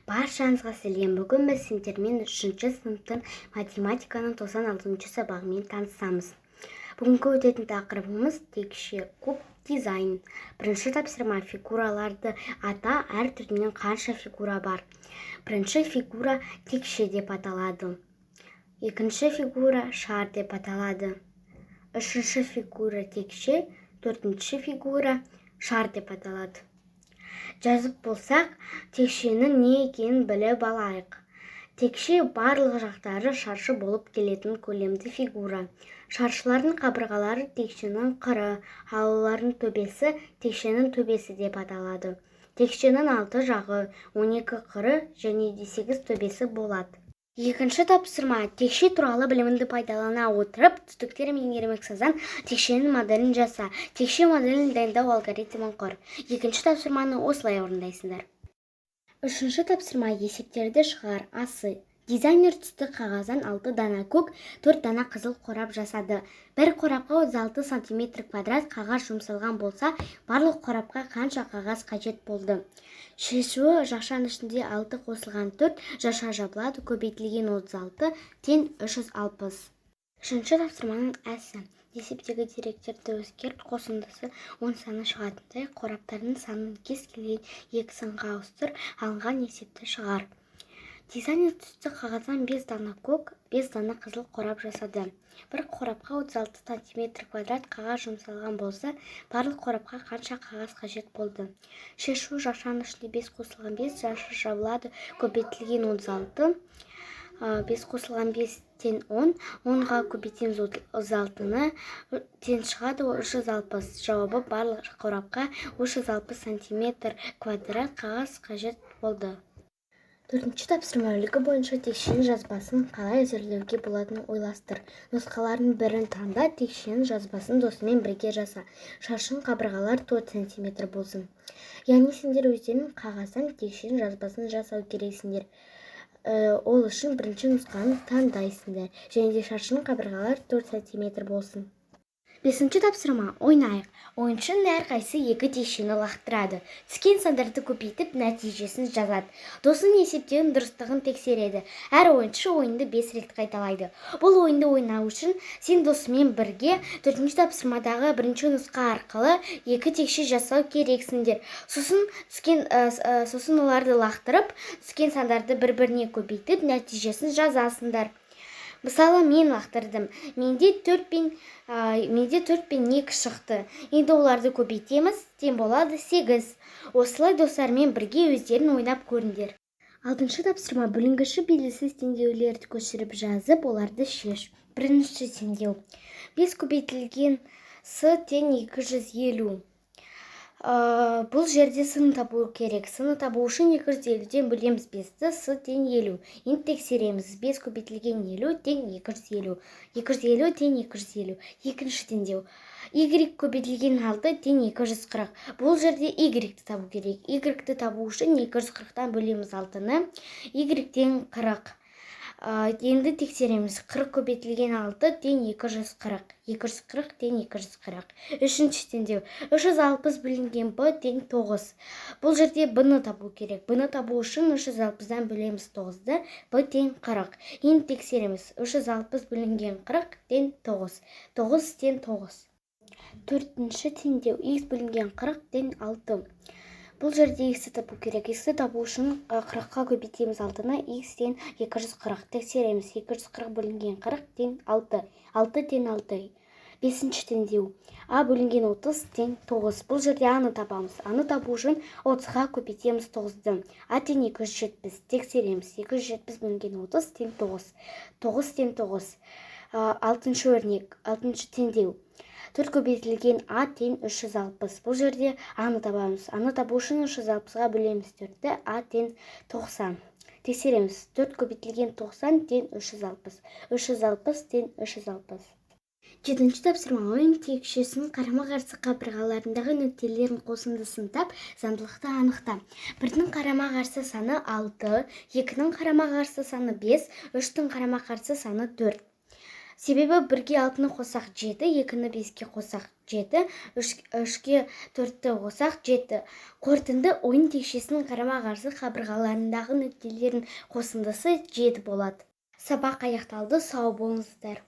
Баршаңызға сәлем. Бүгін біз сендермен 3-ші сыныптың математиканың 96-шы сабағымен танысамыз. Бүгінгі өтетін тақырыбымыз текше куб дизайн. Бірінші тапсырма: фигураларды ата, әр түрінен қанша фигура бар. Бірінші фигура текше деп аталады. Екінші фигура шар деп аталады. Үшінші фигура текше, төртінші фигура шар деп аталады. Жазып болсақ, текшенің не екенін біліп алайық. Текше барлық жақтары шаршы болып келетін көлемді фигура. Шаршылардың қабырғалары текшенің қыры, ал олардың төбесі текшенің төбесі деп аталады. Текшенің 6 жағы, 12 қыры және 8 төбесі болады. Екінші тапсырма: текше туралы біліміңді пайдалана отырып, түтіктер мен ермексаздан текшенің моделін жаса. Текше моделін дайындау алгоритмін құр. Екінші тапсырманы осылай орындайсыңдар. Үшінші тапсырма: есептерді шығар. Асы: дизайнер түсті қағаздан 6 дана көк, 4 дана қызыл қорап жасады. Бір қорапқа 36 см квадрат қағаз жұмсалған болса, барлық қорапқа қанша қағаз қажет болды? Шешуі: жақшаның ішінде 6 қосылған 4, жақша жабылады, көбейтілген 36 тең 360. Үшінші тапсырманың әсі: есептегі деректерді өзгерт, қосындысы 10 саны шығатындай қораптардың санын кез келген 2 санға ауыстыр, алынған есепті шығар. Дизайнер түсті қағаздан 5 дана көк, 5 дана қызыл қорап жасады. Бір қорапқа 36 см квадрат қағаз жұмсалған болса, барлық қорапқа қанша қағаз қажет болды? Шешу: жақшаның ішінде 5 қосылған 5, жақша жабылады, көбейтілген 36, 5 қосылған 5 тең 10, 10-ға көбейтеміз 36-ны, тең шығады 360. Жауабы: барлық қорапқа 360 см квадрат қағаз қажет болды. Төртінші тапсырма: үлгі бойынша текшенің жазбасын қалай әзірлеуге болатынын ойластыр. Нұсқалардың бірін таңда, текшенің жазбасын досымен бірге жаса. Шаршының қабырғалары 4 см болсын. Яғни сендер өздерің қағаздан текшенің жазбасын жасау керексіңдер. Ол үшін бірінші нұсқаны таңдайсыңдар. Және де шаршының қабырғалары 4 см болсын. Бесінші тапсырма: ойнайық. Ойыншының әрқайсысы 2 текшені лақтырады. Түскен сандарды көбейтіп, нәтижесін жазады. Досын есептеудің дұрыстығын тексереді. Әр ойыншы ойынды 5 рет қайталайды. Бұл ойынды ойнау үшін сен досымен бірге 4-ші тапсырмадағы бірінші нұсқа арқылы 2 текше жасау керексіңдер. Сосын оларды лақтырып, түскен сандарды бір-біріне көбейтіп, нәтижесін жазасыңдар. Мысалы, мен лақтырдым. Менде 4 пен 2 шықты. Енді оларды көбейтеміз, тең болады 8. Осылай достармен бірге өздерін ойнап көріңдер. 6-шы тапсырма: бүлінгіші белгісіз теңдеулерді көшіріп жазып, оларды шеш. Бірінші теңдеу: 5 көбейтілген с тең 250. Бұл жерде сын табу керек. Сыны табу үшін 250-ден бөлеміз 5-ті, с тең 50. Енді тексереміз. 5 көбейтілген 50 тең 250. 250 тең 250. Екінші теңдеу: y көбейтілген 6 тең 240. Бұл жерде y-ті табу керек. Y-ті табу үшін 240-тан бөлеміз 6-ны. Y тең 40. Енді тексереміз. 40 көбейтілген 6 тең 240. 240 тең 240. Үшінші теңдеу: 360 бөлінген b тең 9. Бұл жерде b-ны табу керек. b-ны табу үшін 360-дан бөлеміз 9-ды, b тең 40. Енді тексереміз. 360 бөлінген 40 тең 9. 9 тең 9. Төртінші теңдеу: x бөлінген 40 тең 6. Бұл жерде x-ті табу керек. X-ті табу үшін 40-қа көбейтеміз 6-ны, x тең 240. Тексереміз. 240 бөлінген 40 тең 6. 6 тең 6. Бесінші теңдеу: a бөлінген 30 тең 9. Бұл жерде a-ны табамыз. a-ны табу үшін 30-ға көбейтеміз 9-ды. a тең 270. Тексереміз. 270 бөлінген 30 тең 9. 9 тең 9. Алтыншы өрнек. Алтыншы теңдеу: 4 көбейтілген a тең 360. Бұл жерде a-ны табамыз. a-ны табу үшін 360-ға бөлеміз 4-ті, a тең 90. Тексереміз. 4 көбейтілген 90 тең 360. 360 тең 360. Жетінші тапсырма: ойын текшесінің қарама-қарсы қабырғаларындағы нүктелердің қосындысын тап, заңдылықты анықта. 1-дің қарама-қарсы саны 6, 2-ның қарама-қарсы саны 5, 3-тің қарама-қарсы саны 4. Себебі 1-ге 6-ны қосақ 7, 2-ні 5-ке қосақ 7, 3-ке 4-ті қосақ 7. Қорытынды ойын текшесінің қарама-қарсы қабырғаларындағы нүктелердің қосындысы 7 болады. Сабақ аяқталды, сау болыңыздар.